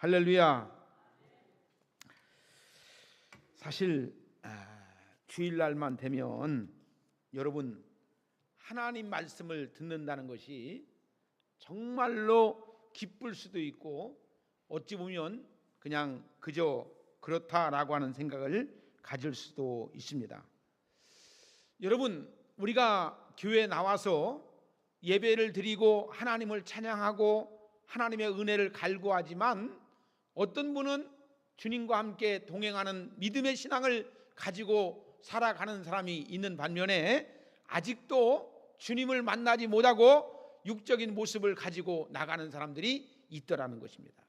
할렐루야. 사실 주일날만 되면 여러분 하나님 말씀을 듣는다는 것이 정말로 기쁠 수도 있고 어찌 보면 그냥 그저 그렇다라고 하는 생각을 가질 수도 있습니다. 여러분, 우리가 교회에 나와서 예배를 드리고 하나님을 찬양하고 하나님의 은혜를 갈구하지만 어떤 분은 주님과 함께 동행하는 믿음의 신앙을 가지고 살아가는 사람이 있는 반면에 아직도 주님을 만나지 못하고 육적인 모습을 가지고 나가는 사람들이 있더라는 것입니다.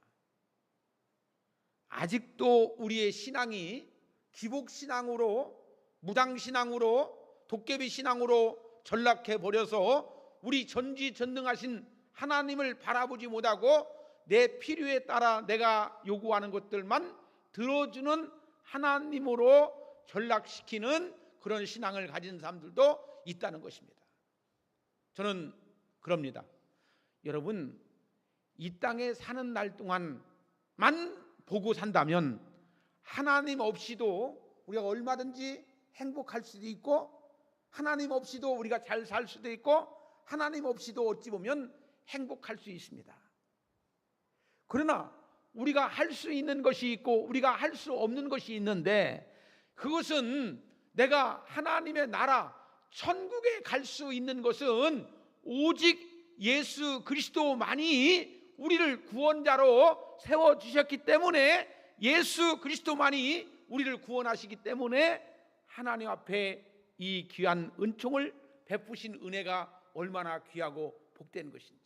아직도 우리의 신앙이 기복신앙으로, 무당신앙으로, 도깨비신앙으로 전락해 버려서 우리 전지전능하신 하나님을 바라보지 못하고 내 필요에 따라 내가 요구하는 것들만 들어주는 하나님으로 전락시키는 그런 신앙을 가진 사람들도 있다는 것입니다. 저는 그럽니다. 여러분, 이 땅에 사는 날 동안만 보고 산다면 하나님 없이도 우리가 얼마든지 행복할 수도 있고 하나님 없이도 우리가 잘 살 수도 있고 하나님 없이도 어찌 보면 행복할 수 있습니다. 그러나 우리가 할 수 있는 것이 있고 우리가 할 수 없는 것이 있는데 그것은 내가 하나님의 나라 천국에 갈 수 있는 것은 오직 예수 그리스도만이 우리를 구원자로 세워주셨기 때문에 예수 그리스도만이 우리를 구원하시기 때문에 하나님 앞에 이 귀한 은총을 베푸신 은혜가 얼마나 귀하고 복된 것인지.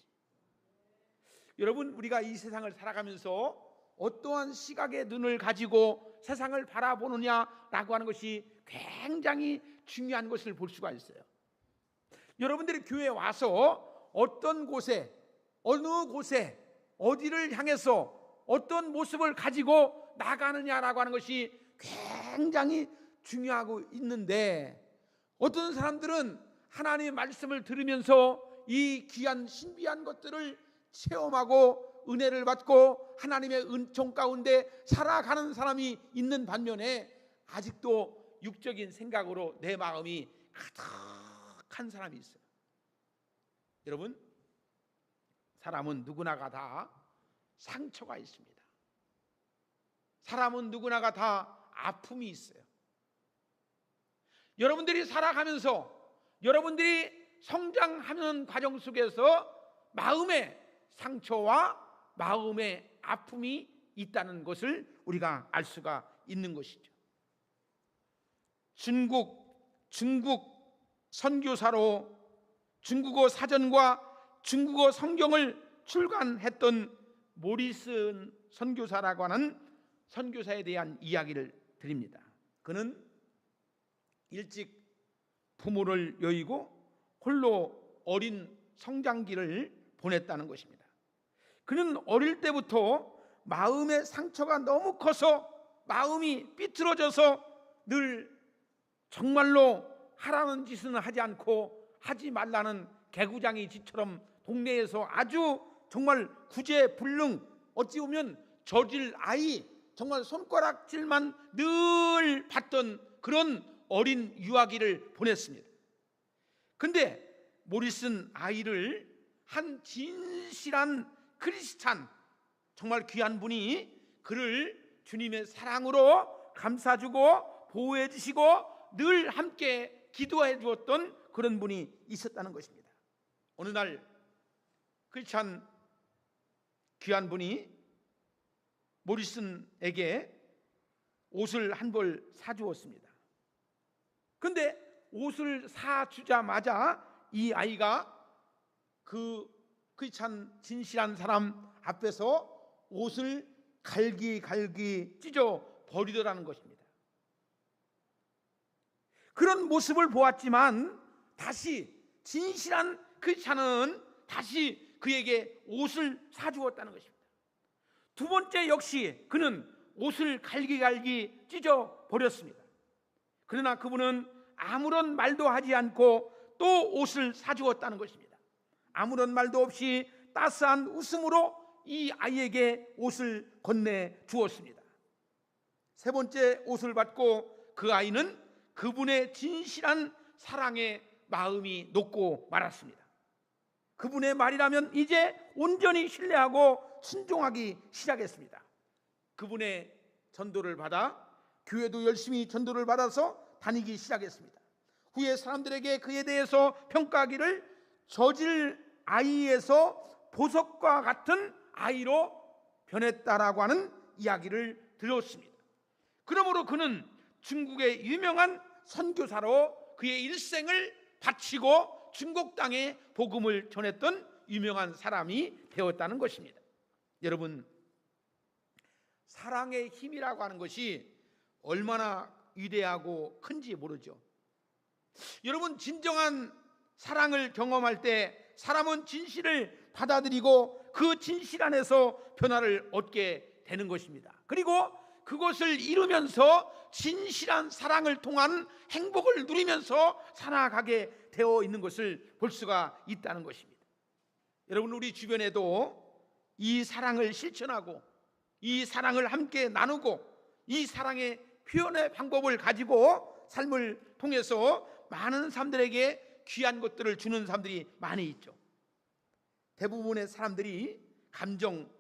여러분, 우리가 이 세상을 살아가면서 어떠한 시각의 눈을 가지고 세상을 바라보느냐라고 하는 것이 굉장히 중요한 것을 볼 수가 있어요. 여러분들이 교회에 와서 어떤 곳에 어느 곳에 어디를 향해서 어떤 모습을 가지고 나가느냐라고 하는 것이 굉장히 중요하고 있는데 어떤 사람들은 하나님의 말씀을 들으면서 이 귀한 신비한 것들을 체험하고 은혜를 받고 하나님의 은총 가운데 살아가는 사람이 있는 반면에 아직도 육적인 생각으로 내 마음이 가득한 사람이 있어요. 여러분, 사람은 누구나가 다 상처가 있습니다. 사람은 누구나가 다 아픔이 있어요. 여러분들이 살아가면서 여러분들이 성장하는 과정 속에서 마음의 상처와 마음의 아픔이 있다는 것을 우리가 알 수가 있는 것이죠. 중국 선교사로 중국어 사전과 중국어 성경을 출간했던 모리슨 선교사라고 하는 선교사에 대한 이야기를 드립니다. 그는 일찍 부모를 여의고 홀로 어린 성장기를 보냈다는 것입니다. 그는 어릴 때부터 마음의 상처가 너무 커서 마음이 삐뚤어져서 늘 정말로 하라는 짓은 하지 않고 하지 말라는 개구장이 쥐처럼 동네에서 아주 정말 구제불능, 어찌 보면 저질 아이, 정말 손가락질만 늘 받던 그런 어린 유아기를 보냈습니다. 근데 모리슨 아이를 한 진실한 크리스찬, 정말 귀한 분이 그를 주님의 사랑으로 감싸주고 보호해 주시고 늘 함께 기도해 주었던 그런 분이 있었다는 것입니다. 어느 날 크리스찬 귀한 분이 모리슨에게 옷을 한 벌 사주었습니다. 근데 옷을 사주자마자 이 아이가 그 크리스찬 진실한 사람 앞에서 옷을 갈기갈기 찢어 버리더라는 것입니다. 그런 모습을 보았지만 다시 진실한 크리스찬은 다시 그에게 옷을 사주었다는 것입니다. 두 번째 역시 그는 옷을 갈기갈기 찢어 버렸습니다. 그러나 그분은 아무런 말도 하지 않고 또 옷을 사주었다는 것입니다. 아무런 말도 없이 따스한 웃음으로 이 아이에게 옷을 건네 주었습니다. 세 번째 옷을 받고 그 아이는 그분의 진실한 사랑에 마음이 녹고 말았습니다. 그분의 말이라면 이제 온전히 신뢰하고 순종하기 시작했습니다. 그분의 전도를 받아 교회도 열심히 전도를 받아서 다니기 시작했습니다. 후에 사람들에게 그에 대해서 평가하기를 저질 아이에서 보석과 같은 아이로 변했다라고 하는 이야기를 들었습니다. 그러므로 그는 중국의 유명한 선교사로 그의 일생을 바치고 중국 땅에 복음을 전했던 유명한 사람이 되었다는 것입니다. 여러분, 사랑의 힘이라고 하는 것이 얼마나 위대하고 큰지 모르죠. 여러분, 진정한 사랑을 경험할 때 사람은 진실을 받아들이고 그 진실 안에서 변화를 얻게 되는 것입니다. 그리고 그것을 이루면서 진실한 사랑을 통한 행복을 누리면서 살아가게 되어 있는 것을 볼 수가 있다는 것입니다. 여러분, 우리 주변에도 이 사랑을 실천하고 이 사랑을 함께 나누고 이 사랑의 표현의 방법을 가지고 삶을 통해서 많은 사람들에게 귀한 것들을 주는 사람들이 많이 있죠. 대부분의 사람들이 감정이고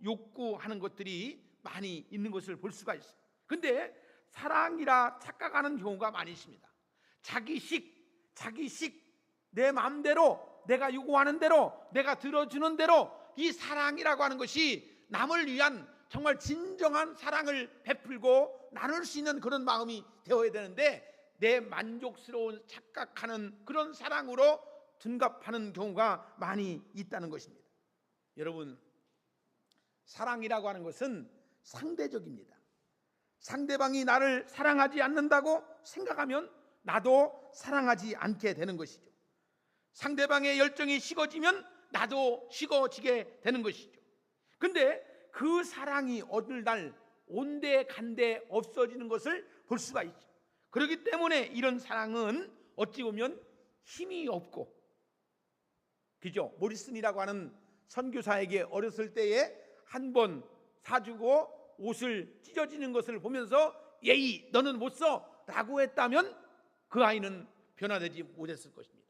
욕구하는 것들이 많이 있는 것을 볼 수가 있어요. 근데 사랑이라 착각하는 경우가 많이 있습니다. 자기식, 내 마음대로, 내가 요구하는 대로, 내가 들어주는 대로 이 사랑이라고 하는 것이 남을 위한 정말 진정한 사랑을 베풀고 나눌 수 있는 그런 마음이 되어야 되는데 내 만족스러운 착각하는 그런 사랑으로 둔갑하는 경우가 많이 있다는 것입니다. 여러분, 사랑이라고 하는 것은 상대적입니다. 상대방이 나를 사랑하지 않는다고 생각하면 나도 사랑하지 않게 되는 것이죠. 상대방의 열정이 식어지면 나도 식어지게 되는 것이죠. 근데 그 사랑이 어느 날 온데간데 없어지는 것을 볼 수가 있죠. 그렇기 때문에 이런 사랑은 어찌 보면 힘이 없고, 그죠? 모리슨이라고 하는 선교사에게 어렸을 때에 한 번 사주고 옷을 찢어지는 것을 보면서 예이 너는 못 써 라고 했다면 그 아이는 변화되지 못했을 것입니다.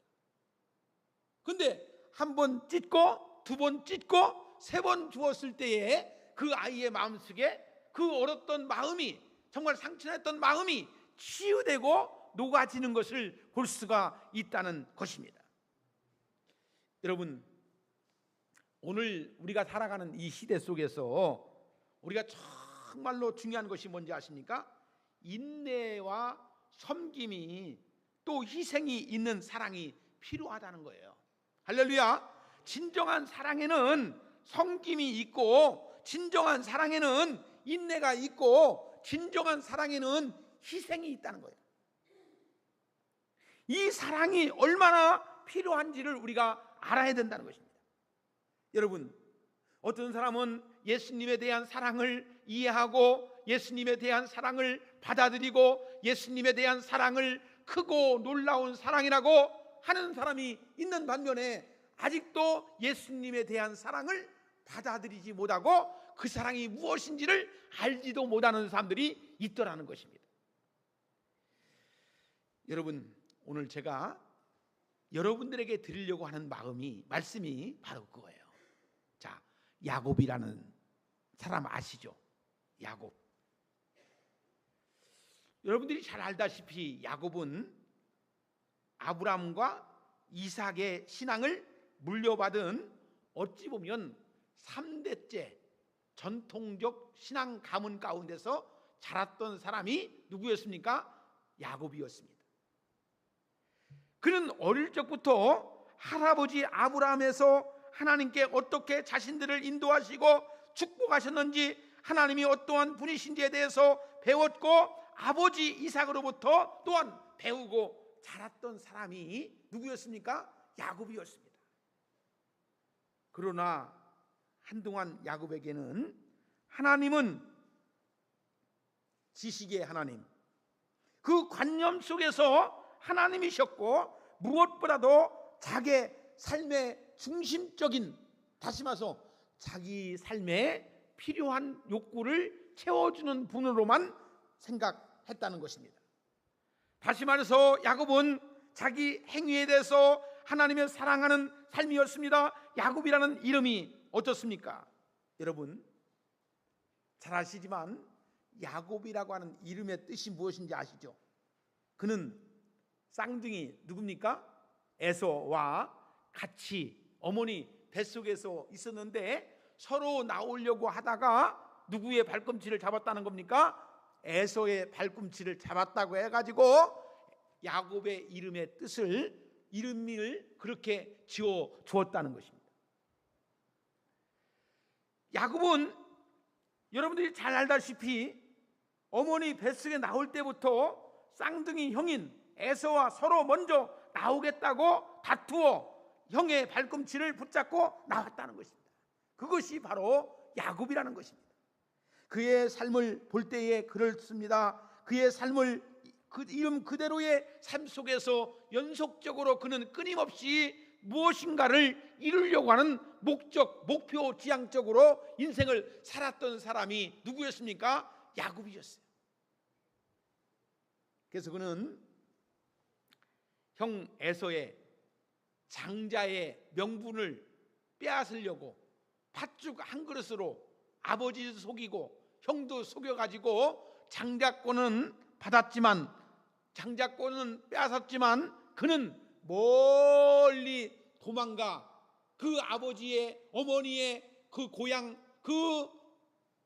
근데 한 번 찢고 두 번 찢고 세 번 주었을 때에 그 아이의 마음속에 그 얼었던 마음이, 정말 상처냈던 마음이 치유되고 녹아지는 것을 볼 수가 있다는 것입니다. 여러분, 오늘 우리가 살아가는 이 시대 속에서 우리가 정말로 중요한 것이 뭔지 아십니까? 인내와 섬김이 또 희생이 있는 사랑이 필요하다는 거예요. 할렐루야. 진정한 사랑에는 섬김이 있고, 진정한 사랑에는 인내가 있고, 진정한 사랑에는 희생이 있다는 거예요. 이 사랑이 얼마나 필요한지를 우리가 알아야 된다는 것입니다. 여러분, 어떤 사람은 예수님에 대한 사랑을 이해하고 예수님에 대한 사랑을 받아들이고 예수님에 대한 사랑을 크고 놀라운 사랑이라고 하는 사람이 있는 반면에 아직도 예수님에 대한 사랑을 받아들이지 못하고 그 사랑이 무엇인지를 알지도 못하는 사람들이 있더라는 것입니다. 여러분, 오늘 제가 여러분들에게 드리려고 하는 말씀이 바로 그거예요. 자, 야곱이라는 사람 아시죠? 야곱. 여러분들이 잘 알다시피 야곱은 아브라함과 이삭의 신앙을 물려받은 어찌 보면 3대째 전통적 신앙 가문 가운데서 자랐던 사람이 누구였습니까? 야곱이었습니다. 그는 어릴 적부터 할아버지 아브라함에서 하나님께 어떻게 자신들을 인도하시고 축복하셨는지, 하나님이 어떠한 분이신지에 대해서 배웠고 아버지 이삭으로부터 또한 배우고 자랐던 사람이 누구였습니까? 야곱이었습니다. 그러나 한동안 야곱에게는 하나님은 지식의 하나님, 그 관념 속에서 하나님이셨고 무엇보다도 자기의 삶의 중심적인 다시 말해서 자기 삶에 필요한 욕구를 채워주는 분으로만 생각했다는 것입니다. 다시 말해서 야곱은 자기 행위에 대해서 하나님을 사랑하는 삶이었습니다. 야곱이라는 이름이 어떻습니까? 여러분 잘 아시지만 야곱이라고 하는 이름의 뜻이 무엇인지 아시죠? 그는 쌍둥이 누굽니까? 에서와 같이 어머니 뱃속에서 있었는데 서로 나오려고 하다가 누구의 발꿈치를 잡았다는 겁니까? 에서의 발꿈치를 잡았다고 해가지고 야곱의 이름의 이름을 그렇게 지어 주었다는 것입니다. 야곱은 여러분들이 잘 알다시피 어머니 뱃속에 나올 때부터 쌍둥이 형인 에서와 서로 먼저 나오겠다고 다투어 형의 발꿈치를 붙잡고 나왔다는 것입니다. 그것이 바로 야곱이라는 것입니다. 그의 삶을 볼 때에 그렇습니다. 그의 삶을 그 이름 그대로의 삶 속에서 연속적으로 그는 끊임없이 무엇인가를 이루려고 하는 목표 지향적으로 인생을 살았던 사람이 누구였습니까? 야곱이었어요. 그래서 그는 형 에서의 장자의 명분을 빼앗으려고 팥죽 한 그릇으로 아버지도 속이고 형도 속여가지고 장자권은 받았지만 장자권은 빼앗았지만 그는 멀리 도망가 그 아버지의 어머니의 그 고향 그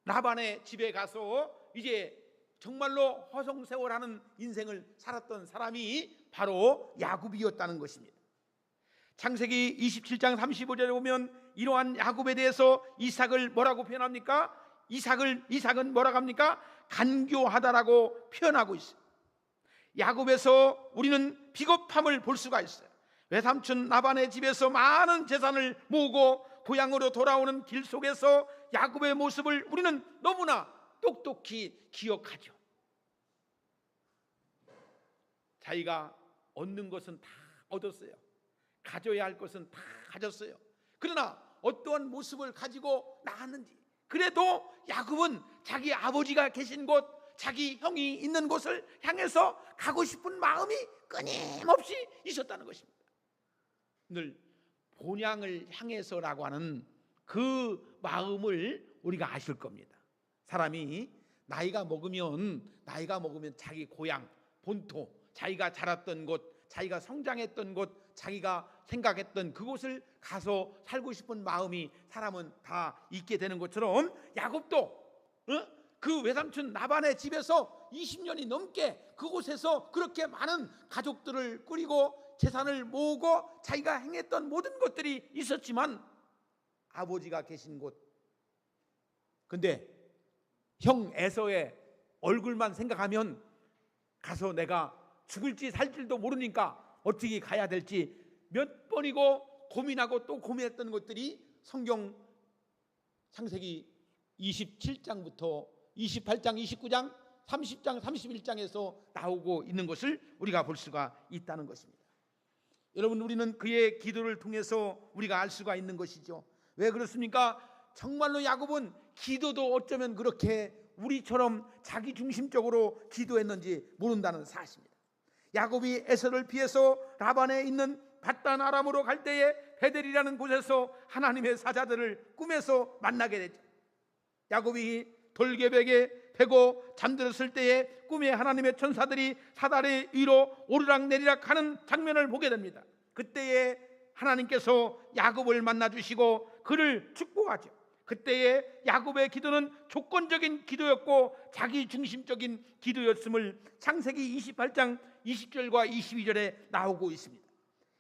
라반의 집에 가서 이제 정말로 허송세월하는 인생을 살았던 사람이 바로 야곱이었다는 것입니다. 창세기 27장 35절에 보면 이러한 야곱에 대해서 이삭을 뭐라고 표현합니까? 이삭은 뭐라고 합니까? 간교하다라고 표현하고 있어요. 야곱에서 우리는 비겁함을 볼 수가 있어요. 외삼촌 라반의 집에서 많은 재산을 모으고 고향으로 돌아오는 길 속에서 야곱의 모습을 우리는 너무나 똑똑히 기억하죠. 자기가 얻는 것은 다 얻었어요. 가져야 할 것은 다 가졌어요. 그러나 어떠한 모습을 가지고 나왔는지, 그래도 야곱은 자기 아버지가 계신 곳, 자기 형이 있는 곳을 향해서 가고 싶은 마음이 끊임없이 있었다는 것입니다. 늘 본향을 향해서라고 하는 그 마음을 우리가 아실 겁니다. 사람이 나이가 먹으면 자기 고향, 본토, 자기가 자랐던 곳, 자기가 성장했던 곳, 자기가 생각했던 그곳을 가서 살고 싶은 마음이 사람은 다 있게 되는 것처럼 야곱도 그 외삼촌 라반의 집에서 20년이 넘게 그곳에서 그렇게 많은 가족들을 꾸리고 재산을 모으고 자기가 행했던 모든 것들이 있었지만 아버지가 계신 곳, 근데 형 에서의 얼굴만 생각하면 가서 내가 죽을지 살지도 모르니까 어떻게 가야 될지 몇 번이고 고민하고 또 고민했던 것들이 성경 창세기 27장부터 28장, 29장, 30장, 31장에서 나오고 있는 것을 우리가 볼 수가 있다는 것입니다. 여러분, 우리는 그의 기도를 통해서 우리가 알 수가 있는 것이죠. 왜 그렇습니까? 정말로 야곱은 기도도 어쩌면 그렇게 우리처럼 자기 중심적으로 기도했는지 모른다는 사실입니다. 야곱이 에서를 피해서 라반에 있는 밧단 아람으로 갈 때에 베델이라는 곳에서 하나님의 사자들을 꿈에서 만나게 되죠. 야곱이 돌개벽에 베고 잠들었을 때에 꿈에 하나님의 천사들이 사다리 위로 오르락내리락 하는 장면을 보게 됩니다. 그때에 하나님께서 야곱을 만나주시고 그를 축복하죠. 그때에 야곱의 기도는 조건적인 기도였고 자기 중심적인 기도였음을 창세기 28장 20절과 22절에 나오고 있습니다.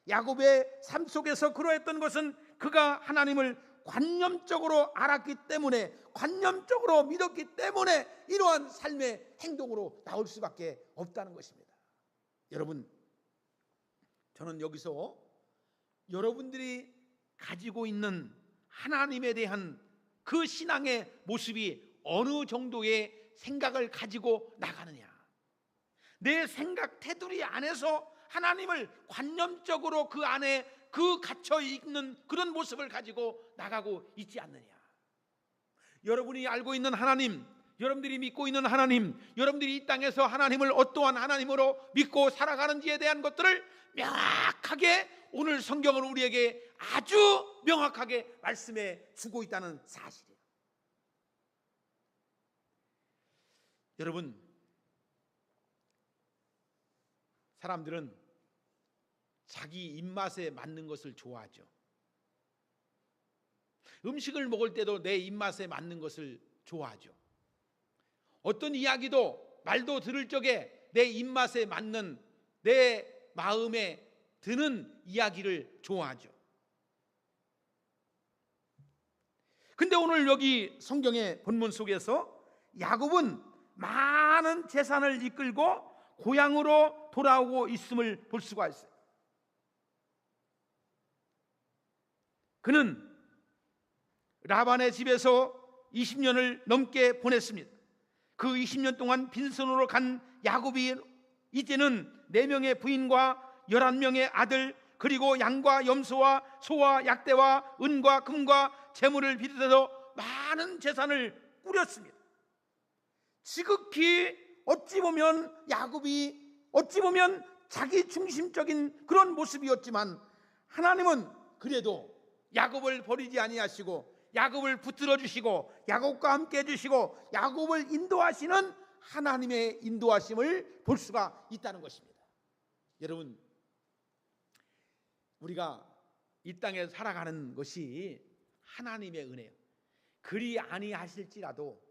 야곱의 삶 속에서 그러했던 것은 그가 하나님을 관념적으로 알았기 때문에, 관념적으로 믿었기 때문에 이러한 삶의 행동으로 나올 수밖에 없다는 것입니다. 여러분, 저는 여기서 여러분들이 가지고 있는 하나님에 대한 그 신앙의 모습이 어느 정도의 생각을 가지고 나가느냐, 내 생각 테두리 안에서 하나님을 관념적으로 그 안에 그 갇혀 있는 그런 모습을 가지고 나가고 있지 않느냐. 여러분이 알고 있는 하나님, 여러분들이 믿고 있는 하나님, 여러분들이 이 땅에서 하나님을 어떠한 하나님으로 믿고 살아가는지에 대한 것들을 명확하게 오늘 성경은 우리에게 아주 명확하게 말씀해 주고 있다는 사실이에요. 여러분, 사람들은 자기 입맛에 맞는 것을 좋아하죠. 음식을 먹을 때도 내 입맛에 맞는 것을 좋아하죠. 어떤 이야기도 말도 들을 적에 내 입맛에 맞는, 내 마음에 드는 이야기를 좋아하죠. 근데 오늘 여기 성경의 본문 속에서 야곱은 많은 재산을 이끌고 고향으로 돌아오고 있음을 볼 수가 있어요. 그는 라반의 집에서 20년을 넘게 보냈습니다. 그 20년 동안 빈손으로 간 야곱이 이제는 4명의 부인과 11명의 아들, 그리고 양과 염소와 소와 약대와 은과 금과 재물을 비롯해서 많은 재산을 꾸렸습니다. 지극히 어찌 보면 야곱이 어찌 보면 자기 중심적인 그런 모습이었지만, 하나님은 그래도 야곱을 버리지 아니하시고 야곱을 붙들어 주시고 야곱과 함께 해주시고 야곱을 인도하시는 하나님의 인도하심을 볼 수가 있다는 것입니다. 여러분, 우리가 이 땅에 살아가는 것이 하나님의 은혜예요. 그리 아니하실지라도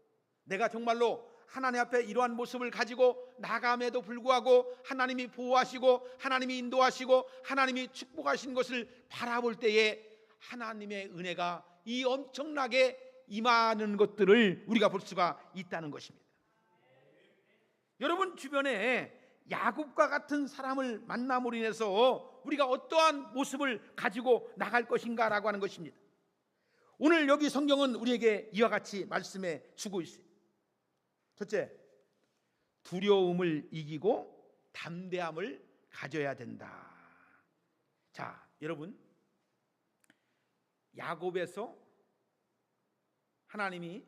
내가 정말로 하나님 앞에 이러한 모습을 가지고 나감에도 불구하고 하나님이 보호하시고 하나님이 인도하시고 하나님이 축복하신 것을 바라볼 때에 하나님의 은혜가 이 엄청나게 임하는 것들을 우리가 볼 수가 있다는 것입니다. 여러분 주변에 야곱과 같은 사람을 만남으로 인해서 우리가 어떠한 모습을 가지고 나갈 것인가라고 하는 것입니다. 오늘 여기 성경은 우리에게 이와 같이 말씀해 주고 있어요. 첫째, 두려움을 이기고 담대함을 가져야 된다. 자, 여러분, 야곱에서 하나님이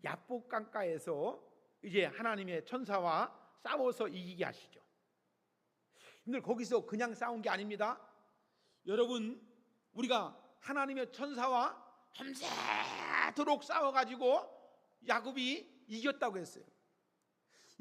야복 강가에서 이제 하나님의 천사와 싸워서 이기게 하시죠. 근데 거기서 그냥 싸운 게 아닙니다. 여러분, 우리가 하나님의 천사와 밤새도록 싸워가지고 야곱이 이겼다고 했어요.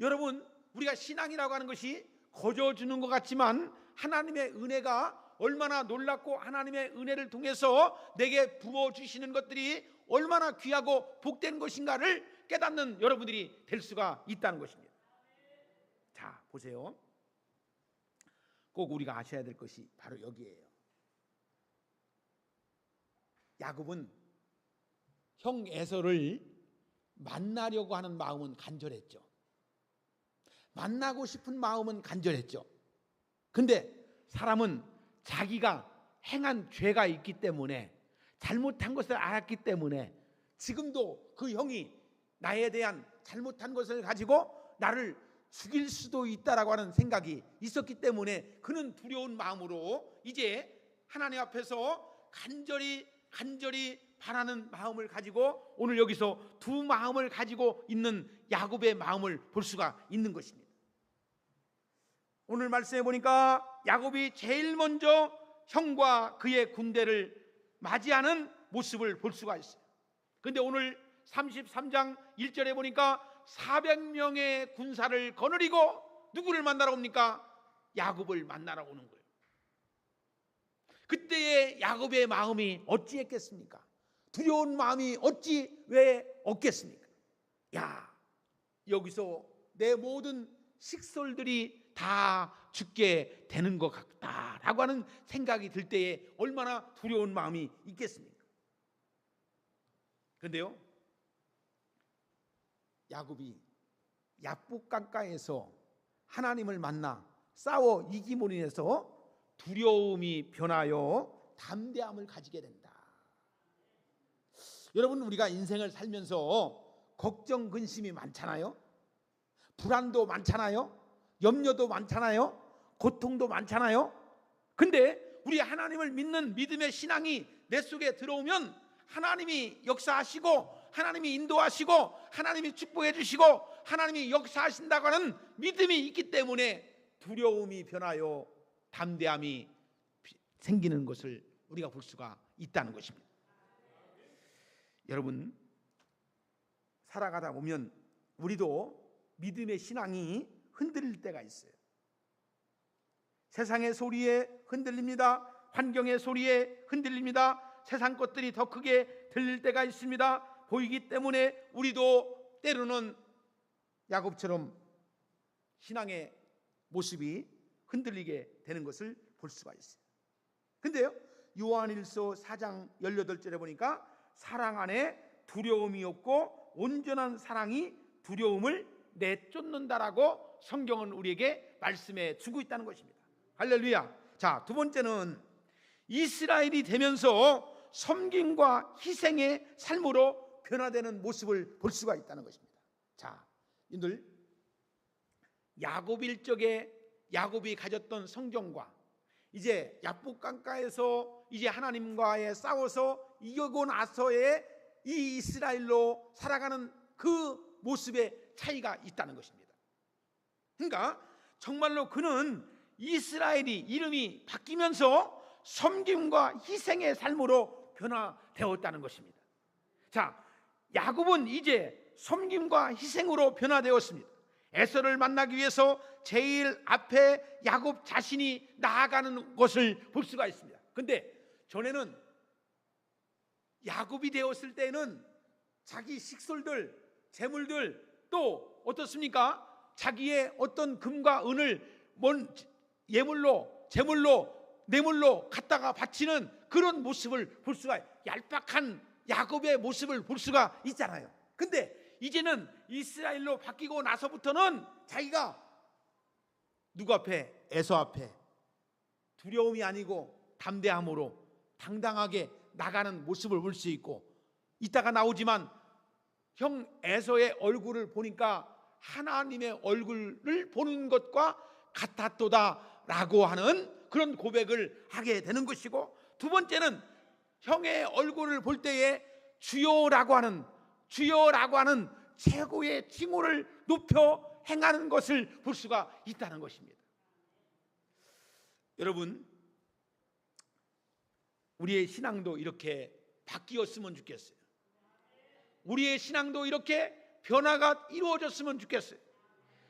여러분, 우리가 신앙이라고 하는 것이 거저주는 것 같지만 하나님의 은혜가 얼마나 놀랍고 하나님의 은혜를 통해서 내게 부어주시는 것들이 얼마나 귀하고 복된 것인가를 깨닫는 여러분들이 될 수가 있다는 것입니다. 자, 보세요. 꼭 우리가 아셔야 될 것이 바로 여기에요. 야곱은 형 에서를 만나려고 하는 마음은 간절했죠. 만나고 싶은 마음은 간절했죠. 근데 사람은 자기가 행한 죄가 있기 때문에, 잘못한 것을 알았기 때문에 지금도 그 형이 나에 대한 잘못한 것을 가지고 나를 죽일 수도 있다라고 하는 생각이 있었기 때문에 그는 두려운 마음으로 이제 하나님 앞에서 간절히 바라는 마음을 가지고 오늘 여기서 두 마음을 가지고 있는 야곱의 마음을 볼 수가 있는 것입니다. 오늘 말씀해 보니까 야곱이 제일 먼저 형과 그의 군대를 맞이하는 모습을 볼 수가 있어요. 그런데 오늘 33장 1절에 보니까 400명의 군사를 거느리고 누구를 만나러 옵니까? 야곱을 만나러 오는 거예요. 그때의 야곱의 마음이 어찌했겠습니까? 두려운 마음이 어찌 왜 없겠습니까? 야, 여기서 내 모든 식솔들이 다 죽게 되는 것 같다라고 하는 생각이 들 때에 얼마나 두려운 마음이 있겠습니까? 그런데요, 야곱이 야복 강가에서 하나님을 만나 싸워 이김으로 인해서 두려움이 변하여 담대함을 가지게 된다. 여러분, 우리가 인생을 살면서 걱정 근심이 많잖아요. 불안도 많잖아요. 염려도 많잖아요. 고통도 많잖아요. 근데 우리 하나님을 믿는 믿음의 신앙이 내 속에 들어오면 하나님이 역사하시고 하나님이 인도하시고 하나님이 축복해 주시고 하나님이 역사하신다고 하는 믿음이 있기 때문에 두려움이 변하여 담대함이 생기는 것을 우리가 볼 수가 있다는 것입니다. 여러분, 살아가다 보면 우리도 믿음의 신앙이 흔들릴 때가 있어요. 세상의 소리에 흔들립니다. 환경의 소리에 흔들립니다. 세상 것들이 더 크게 들릴 때가 있습니다. 보이기 때문에 우리도 때로는 야곱처럼 신앙의 모습이 흔들리게 되는 것을 볼 수가 있어요. 근데요, 요한일서 4장 18절에 보니까 사랑 안에 두려움이 없고 온전한 사랑이 두려움을 내쫓는다라고 성경은 우리에게 말씀해 주고 있다는 것입니다. 할렐루야. 자, 두 번째는 이스라엘이 되면서 섬김과 희생의 삶으로 변화되는 모습을 볼 수가 있다는 것입니다. 자, 이들 야곱 일적에 야곱이 가졌던 성경과 이제 야복 강가에서 이제 하나님과의 싸워서 이기고 나서의 이 이스라엘로 살아가는 그 모습의 차이가 있다는 것입니다. 그러니까 정말로 그는 이스라엘이 이름이 바뀌면서 섬김과 희생의 삶으로 변화되었다는 것입니다. 자, 야곱은 이제 섬김과 희생으로 변화되었습니다. 에서를 만나기 위해서 제일 앞에 야곱 자신이 나아가는 것을 볼 수가 있습니다. 근데 전에는 야곱이 되었을 때는 자기 식솔들, 재물들, 또 어떻습니까? 자기의 어떤 금과 은을 예물로, 재물로, 뇌물로 갖다가 바치는 그런 모습을 볼 수가, 얄팍한 야곱의 모습을 볼 수가 있잖아요. 근데 이제는 이스라엘로 바뀌고 나서부터는 자기가 누구 앞에? 에서 앞에 두려움이 아니고 담대함으로 당당하게 나가는 모습을 볼 수 있고, 이따가 나오지만 형 에서의 얼굴을 보니까 하나님의 얼굴을 보는 것과 같았도다라고 하는 그런 고백을 하게 되는 것이고, 두 번째는 형의 얼굴을 볼 때에 주여라고 하는 최고의 칭호를 높여 행하는 것을 볼 수가 있다는 것입니다. 여러분, 우리의 신앙도 이렇게 바뀌었으면 좋겠어요. 우리의 신앙도 이렇게 변화가 이루어졌으면 좋겠어요.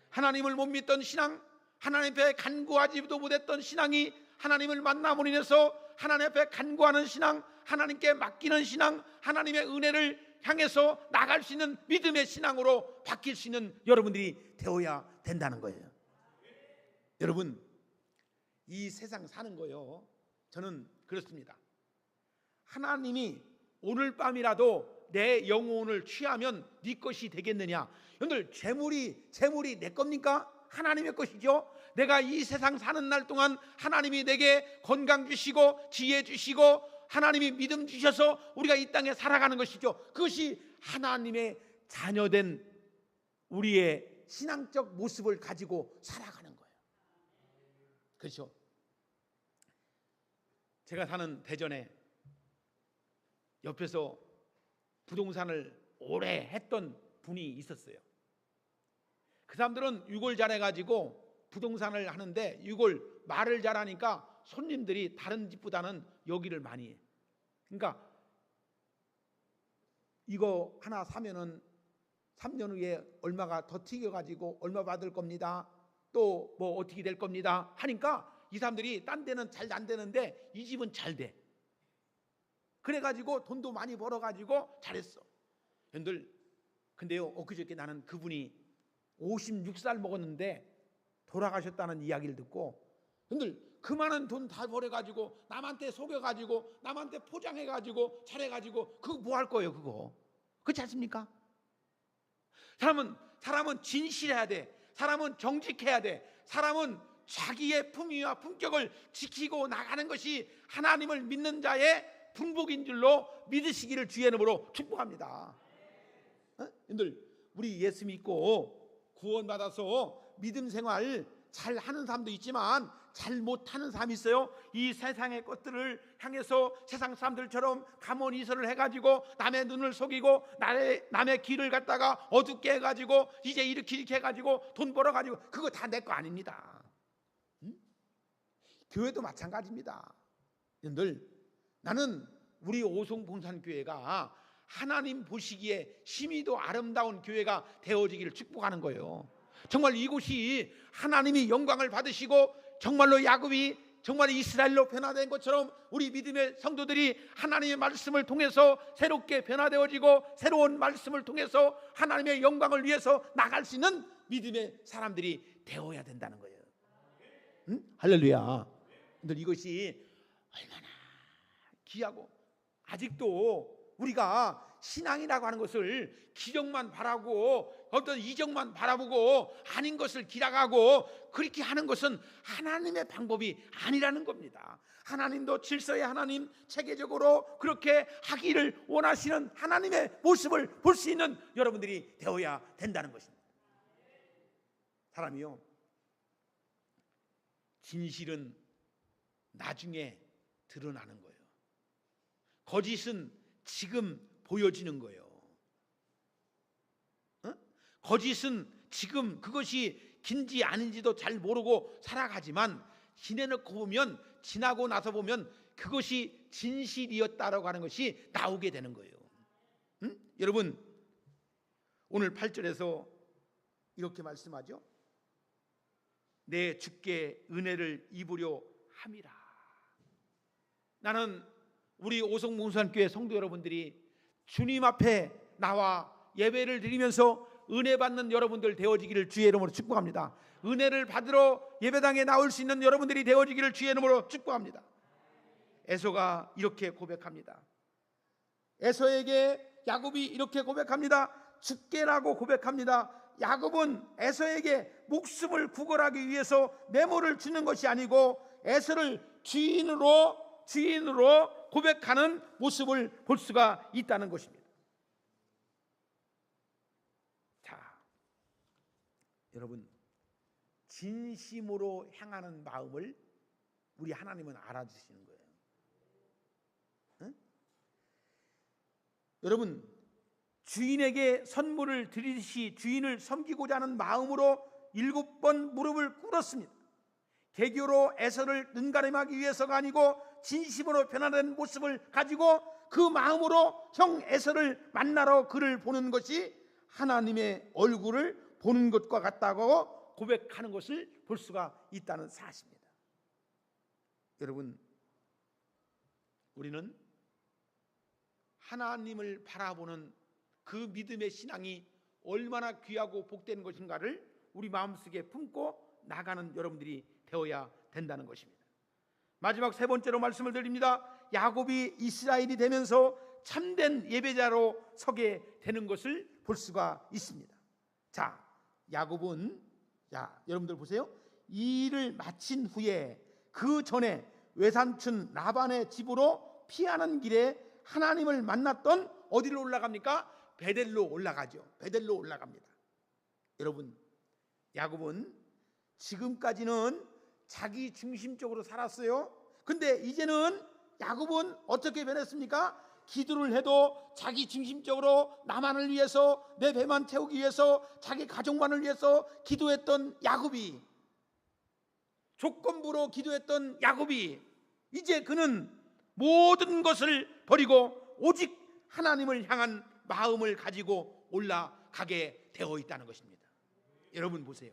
하나님을 못 믿던 신앙, 하나님 앞에 간구하지도 못했던 신앙이 하나님을 만남으로 인해서 하나님 앞에 간구하는 신앙, 하나님께 맡기는 신앙, 하나님의 은혜를 향해서 나갈 수 있는 믿음의 신앙으로 바뀔 수 있는 여러분들이 되어야 된다는 거예요. 여러분, 이 세상 사는 거요, 저는 그렇습니다. 하나님이 오늘 밤이라도 내 영혼을 취하면 네 것이 되겠느냐? 여러분들, 재물이 내 겁니까? 하나님의 것이죠. 내가 이 세상 사는 날 동안 하나님이 내게 건강 주시고 지혜 주시고 하나님이 믿음 주셔서 우리가 이 땅에 살아가는 것이죠. 그것이 하나님의 자녀된 우리의 신앙적 모습을 가지고 살아가는 거예요. 그렇죠? 제가 사는 대전에 옆에서 부동산을 오래 했던 분이 있었어요. 그 사람들은 유골 잘해가지고 부동산을 하는데, 유골 말을 잘하니까 손님들이 다른 집보다는 여기를 많이 해. 그러니까 이거 하나 사면은 3년 후에 얼마가 더 튀겨가지고 얼마 받을 겁니다. 또 뭐 어떻게 될 겁니다. 하니까 이 사람들이 딴 데는 잘 안 되는데 이 집은 잘 돼. 그래가지고 돈도 많이 벌어가지고 잘했어. 여러분들, 근데요, 엊그저께 나는 그분이 56살 먹었는데 돌아가셨다는 이야기를 듣고, 여러분들, 그 많은 돈 다 벌어가지고 남한테 속여가지고 남한테 포장해가지고 잘해가지고 그거 뭐 할 거예요? 그거 그렇지 않습니까? 사람은 진실해야 돼. 사람은 정직해야 돼. 사람은 자기의 품위와 품격을 지키고 나가는 것이 하나님을 믿는 자의 분복인 줄로 믿으시기를 주의 이름으로 축복합니다. 여러분들, 우리 예수 믿고 구원받아서 믿음 생활 잘 하는 사람도 있지만 잘 못하는 사람이 있어요. 이 세상의 것들을 향해서 세상 사람들처럼 가문이설을 해가지고 남의 눈을 속이고 남의 길을 갖다가 어둡게 해가지고 이제 이렇게 해가지고 돈 벌어가지고 그거 다 내 거 아닙니다. 응? 교회도 마찬가지입니다. 여러분들, 나는 우리 오송봉산교회가 하나님 보시기에 심히도 아름다운 교회가 되어지기를 축복하는 거예요. 정말 이곳이 하나님이 영광을 받으시고 정말로 야곱이 정말 이스라엘로 변화된 것처럼 우리 믿음의 성도들이 하나님의 말씀을 통해서 새롭게 변화되어지고 새로운 말씀을 통해서 하나님의 영광을 위해서 나갈 수 있는 믿음의 사람들이 되어야 된다는 거예요. 응? 할렐루야. 근데 이것이 얼마나 귀하고, 아직도 우리가 신앙이라고 하는 것을 기적만 바라고 어떤 이적만 바라보고 아닌 것을 기락하고 그렇게 하는 것은 하나님의 방법이 아니라는 겁니다. 하나님도 질서의 하나님, 체계적으로 그렇게 하기를 원하시는 하나님의 모습을 볼 수 있는 여러분들이 되어야 된다는 것입니다. 사람이요, 진실은 나중에 드러나는 거예요. 거짓은 지금 보여지는 거예요. 거짓은 지금 그것이 긴지 아닌지도 잘 모르고 살아가지만 지내놓고 보면, 지나고 나서 보면 그것이 진실이었다라고 하는 것이 나오게 되는 거예요. 여러분, 오늘 8절에서 이렇게 말씀하죠. 내 주께 은혜를 입으려 함이라. 나는 우리 오송봉산교회 성도 여러분들이 주님 앞에 나와 예배를 드리면서 은혜 받는 여러분들 되어지기를 주의 이름으로 축복합니다. 은혜를 받으러 예배당에 나올 수 있는 여러분들이 되어지기를 주의 이름으로 축복합니다. 에서가 이렇게 고백합니다. 에서에게 야곱이 이렇게 고백합니다. 주께라고 고백합니다. 야곱은 에서에게 목숨을 구걸하기 위해서 메모를 주는 것이 아니고 에서를 주인으로 고백하는 모습을 볼 수가 있다는 것입니다. 자, 여러분, 진심으로 향하는 마음을 우리 하나님은 알아주시는 거예요. 응? 여러분, 주인에게 선물을 드리듯이 주인을 섬기고자 하는 마음으로 7번 무릎을 꿇었습니다. 개교로 에서를 능가림하기 위해서가 아니고 진심으로 변화된 모습을 가지고 그 마음으로 형 에서를 만나러 그를 보는 것이 하나님의 얼굴을 보는 것과 같다고 고백하는 것을 볼 수가 있다는 사실입니다. 여러분, 우리는 하나님을 바라보는 그 믿음의 신앙이 얼마나 귀하고 복된 것인가를 우리 마음속에 품고 나가는 여러분들이 되어야 된다는 것입니다. 마지막 세 번째로 말씀을 드립니다. 야곱이 이스라엘이 되면서 참된 예배자로 서게 되는 것을 볼 수가 있습니다. 자, 야곱은, 여러분들 보세요. 이 일을 마친 후에 그 전에 외삼촌 라반의 집으로 피하는 길에 하나님을 만났던, 어디로 올라갑니까? 베델로 올라가죠. 베델로 올라갑니다. 여러분, 야곱은 지금까지는 자기 중심적으로 살았어요. 근데 이제는 야곱은 어떻게 변했습니까? 기도를 해도 자기 중심적으로 나만을 위해서, 내 배만 채우기 위해서, 자기 가족만을 위해서 기도했던 야곱이, 조건부로 기도했던 야곱이, 이제 그는 모든 것을 버리고 오직 하나님을 향한 마음을 가지고 올라가게 되어 있다는 것입니다. 여러분 보세요.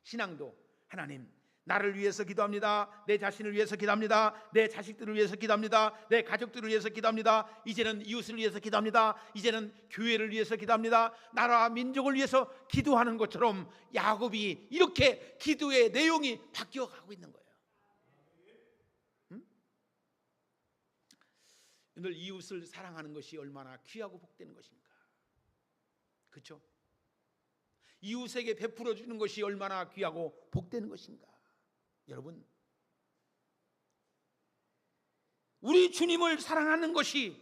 신앙도 하나님, 나를 위해서 기도합니다. 내 자신을 위해서 기도합니다. 내 자식들을 위해서 기도합니다. 내 가족들을 위해서 기도합니다. 이제는 이웃을 위해서 기도합니다. 이제는 교회를 위해서 기도합니다. 나라와 민족을 위해서 기도하는 것처럼 야곱이 이렇게 기도의 내용이 바뀌어가고 있는 거예요. 오늘 이웃을 사랑하는 것이 얼마나 귀하고 복되는 것입니까? 그렇죠? 이웃에게 베풀어 주는 것이 얼마나 귀하고 복되는 것인가? 여러분, 우리 주님을 사랑하는 것이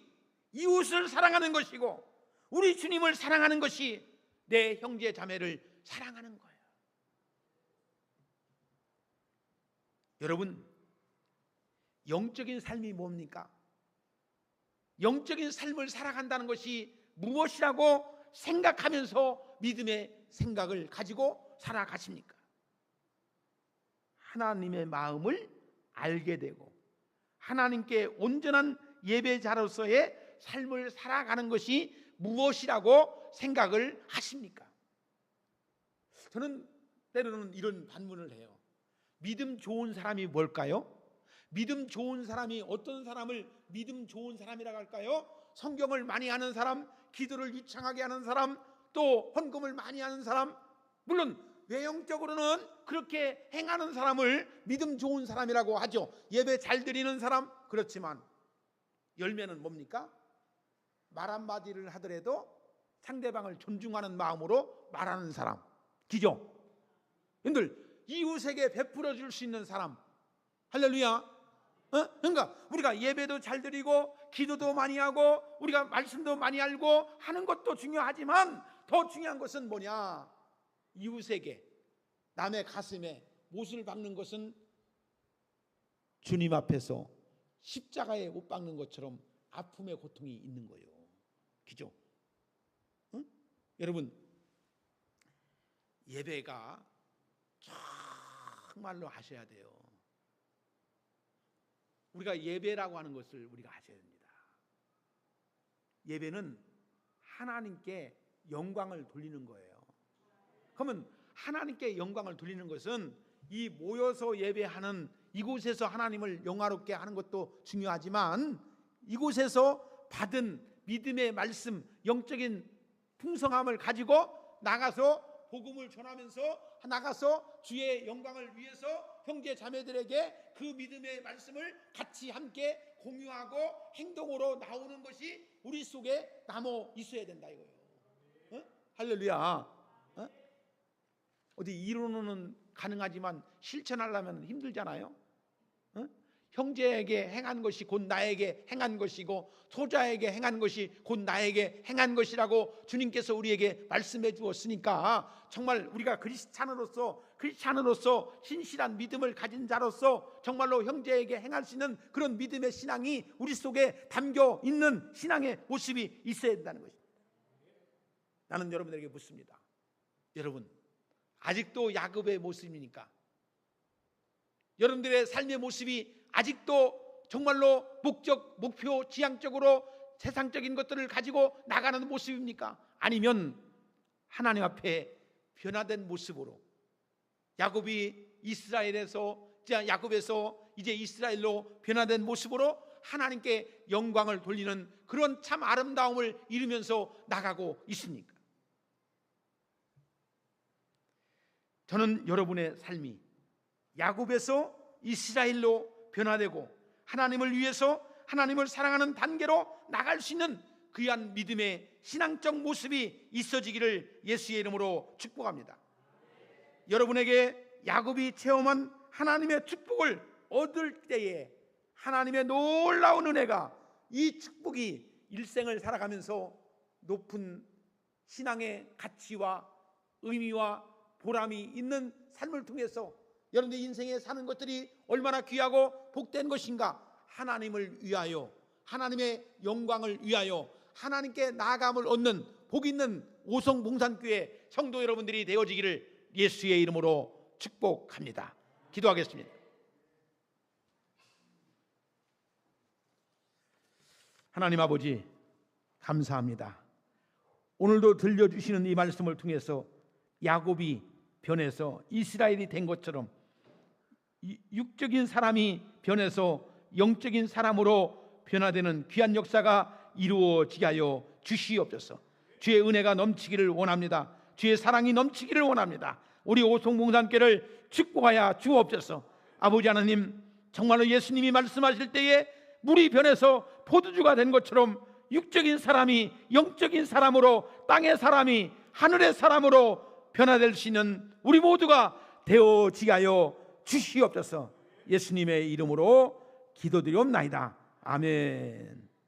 이웃을 사랑하는 것이고, 우리 주님을 사랑하는 것이 내 형제 자매를 사랑하는 거예요. 여러분, 영적인 삶이 뭡니까? 영적인 삶을 살아간다는 것이 무엇이라고 생각하면서 믿음의 생각을 가지고 살아가십니까? 하나님의 마음을 알게 되고 하나님께 온전한 예배자로서의 삶을 살아가는 것이 무엇이라고 생각을 하십니까? 저는 때로는 이런 반문을 해요. 믿음 좋은 사람이 뭘까요? 믿음 좋은 사람이 어떤 사람을 믿음 좋은 사람이라고 할까요? 성경을 많이 하는 사람, 기도를 유창하게 하는 사람, 또 헌금을 많이 하는 사람, 물론 외형적으로는 그렇게 행하는 사람을 믿음 좋은 사람이라고 하죠. 예배 잘 드리는 사람. 그렇지만 열매는 뭡니까? 말 한마디를 하더라도 상대방을 존중하는 마음으로 말하는 사람, 기죠. 여러분들, 이웃에게 베풀어 줄 수 있는 사람, 할렐루야. 그러니까 우리가 예배도 잘 드리고 기도도 많이 하고 우리가 말씀도 많이 알고 하는 것도 중요하지만 더 중요한 것은 뭐냐? 이웃에게, 남의 가슴에 못을 박는 것은 주님 앞에서 십자가에 못 박는 것처럼 아픔의 고통이 있는 거예요. 그죠? 응? 여러분, 예배가 정말로 하셔야 돼요. 우리가 예배라고 하는 것을 우리가 아셔야 됩니다. 예배는 하나님께 영광을 돌리는 거예요. 그러면 하나님께 영광을 돌리는 것은 이 모여서 예배하는 이곳에서 하나님을 영화롭게 하는 것도 중요하지만 이곳에서 받은 믿음의 말씀, 영적인 풍성함을 가지고 나가서 복음을 전하면서 나가서 주의 영광을 위해서 형제 자매들에게 그 믿음의 말씀을 같이 함께 공유하고 행동으로 나오는 것이 우리 속에 남아 있어야 된다 이거예요. 할렐루야. 어디 이론은 가능하지만 실천하려면 힘들잖아요. 형제에게 행한 것이 곧 나에게 행한 것이고 소자에게 행한 것이 곧 나에게 행한 것이라고 주님께서 우리에게 말씀해 주었으니까 정말 우리가 크리스찬으로서 신실한 믿음을 가진 자로서 정말로 형제에게 행할 수 있는 그런 믿음의 신앙이 우리 속에 담겨 있는 신앙의 모습이 있어야 된다는 것입니다. 나는 여러분들에게 묻습니다. 여러분, 아직도 야곱의 모습입니까? 여러분들의 삶의 모습이 아직도 정말로 목표, 지향적으로 세상적인 것들을 가지고 나가는 모습입니까? 아니면 하나님 앞에 변화된 모습으로 야곱에서 이제 이스라엘로 변화된 모습으로 하나님께 영광을 돌리는 그런 참 아름다움을 이루면서 나가고 있습니까? 저는 여러분의 삶이 야곱에서 이스라엘로 변화되고 하나님을 위해서 하나님을 사랑하는 단계로 나갈 수 있는 귀한 믿음의 신앙적 모습이 있어지기를 예수의 이름으로 축복합니다. 여러분에게 야곱이 체험한 하나님의 축복을 얻을 때에 하나님의 놀라운 은혜가 이 축복이 일생을 살아가면서 높은 신앙의 가치와 의미와 보람이 있는 삶을 통해서 여러분들 인생에 사는 것들이 얼마나 귀하고 복된 것인가. 하나님을 위하여, 하나님의 영광을 위하여 하나님께 나아감을 얻는 복 있는 오성봉산교회 성도 여러분들이 되어지기를 예수의 이름으로 축복합니다. 기도하겠습니다. 하나님 아버지, 감사합니다. 오늘도 들려주시는 이 말씀을 통해서 야곱이 변해서 이스라엘이 된 것처럼 육적인 사람이 변해서 영적인 사람으로 변화되는 귀한 역사가 이루어지게 하여 주시옵소서. 주의 은혜가 넘치기를 원합니다. 주의 사랑이 넘치기를 원합니다. 우리 오송봉산교회를 축복하여 주옵소서. 아버지 하나님, 정말로 예수님이 말씀하실 때에 물이 변해서 포도주가 된 것처럼 육적인 사람이 영적인 사람으로, 땅의 사람이 하늘의 사람으로 변화될 수 있는 우리 모두가 되어지게 하여 주시옵소서. 예수님의 이름으로 기도드리옵나이다. 아멘.